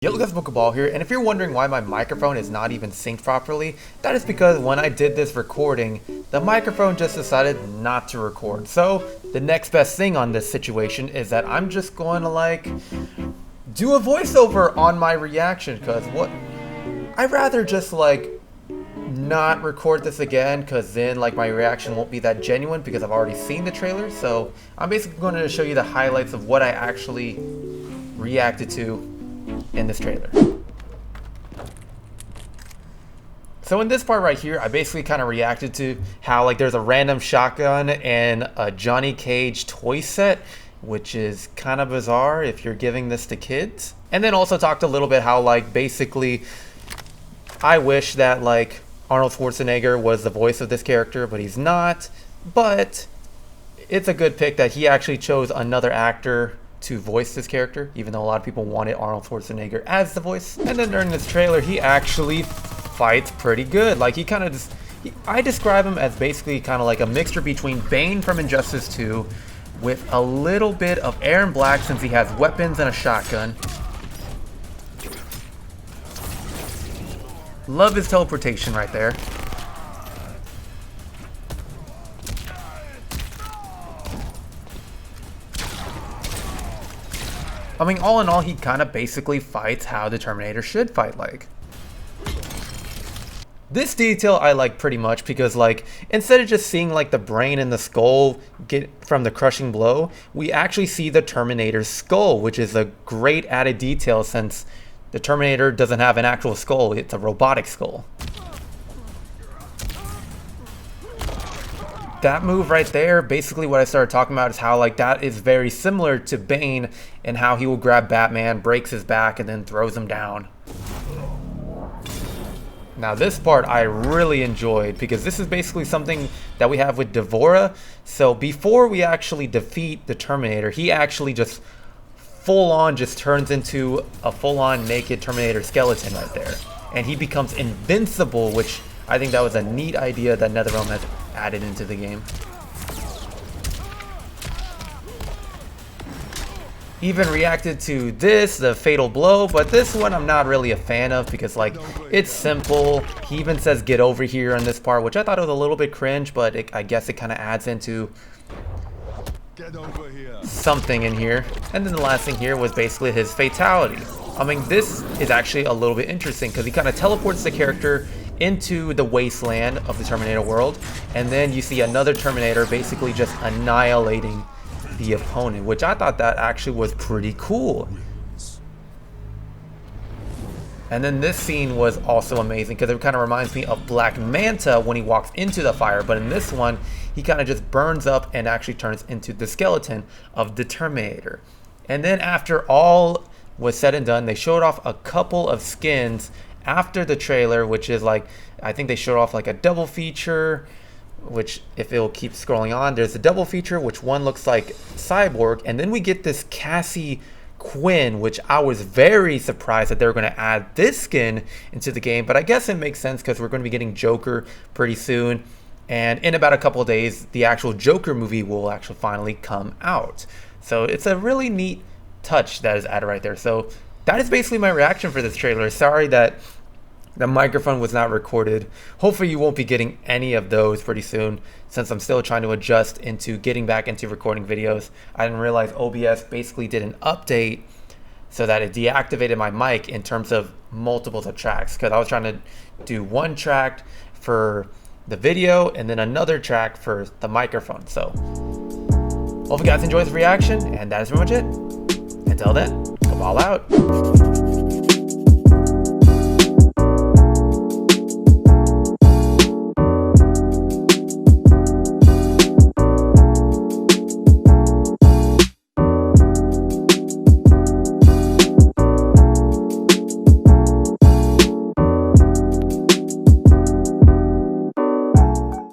Yo guys, Kabal here, and if you're wondering why my microphone is not even synced properly, that is because when I did this recording, the microphone just decided not to record. So the next best thing on this situation is that I'm just going to do a voiceover on my reaction, because I'd rather just not record this again, because then my reaction won't be that genuine because I've already seen the trailer. So I'm basically going to show you the highlights of what I actually reacted to in this trailer. So in this part right here, I basically kind of reacted to how there's a random shotgun and a Johnny Cage toy set, which is kind of bizarre if you're giving this to kids. And then also talked a little bit how basically I wish that Arnold Schwarzenegger was the voice of this character, but he's not. But it's a good pick that he actually chose another actor to voice this character, even though a lot of people wanted Arnold Schwarzenegger as the voice. And then during this trailer, he actually fights pretty good. I describe him as basically kind of like a mixture between Bane from Injustice 2 with a little bit of Aaron Black, since he has weapons and a shotgun. Love his teleportation right there. I mean, all in all, he kind of basically fights how the Terminator should fight like. This detail I like pretty much because instead of just seeing the brain and the skull get from the crushing blow, we actually see the Terminator's skull, which is a great added detail since the Terminator doesn't have an actual skull, it's a robotic skull. That move right there, basically what I started talking about is how that is very similar to Bane and how he will grab Batman, breaks his back, and then throws him down. Now this part I really enjoyed because this is basically something that we have with Devora. So before we actually defeat the Terminator, he actually just full-on just turns into a full-on naked Terminator skeleton right there. And he becomes invincible, which I think that was a neat idea that NetherRealm has added into the game. Even reacted to this, the fatal blow, but this one I'm not really a fan of because it's simple. He even says get over here on this part, which I thought was a little bit cringe, but I guess it kind of adds into something in here. And then the last thing here was basically his fatality. I mean, this is actually a little bit interesting because he kind of teleports the character into the wasteland of the Terminator world, and then you see another Terminator basically just annihilating the opponent, which I thought that actually was pretty cool. And then this scene was also amazing because it kind of reminds me of Black Manta when he walks into the fire, but in this one he kind of just burns up and actually turns into the skeleton of the Terminator. And then after all was said and done, they showed off a couple of skins after the trailer, which is I think they showed off a double feature, which if it'll keep scrolling on, there's a double feature which one looks like Cyborg, and then we get this Cassie Quinn, which I was very surprised that they were going to add this skin into the game, but I guess it makes sense because we're going to be getting Joker pretty soon, and in about a couple of days the actual Joker movie will actually finally come out. So it's a really neat touch that is added right there. So that is basically my reaction for this trailer. Sorry that the microphone was not recorded. Hopefully you won't be getting any of those pretty soon, since I'm still trying to adjust into getting back into recording videos. I didn't realize OBS basically did an update so that it deactivated my mic in terms of multiples of tracks, because I was trying to do one track for the video and then another track for the microphone. So hope you guys enjoyed this reaction, and that is pretty much it. Until then, Kabal out.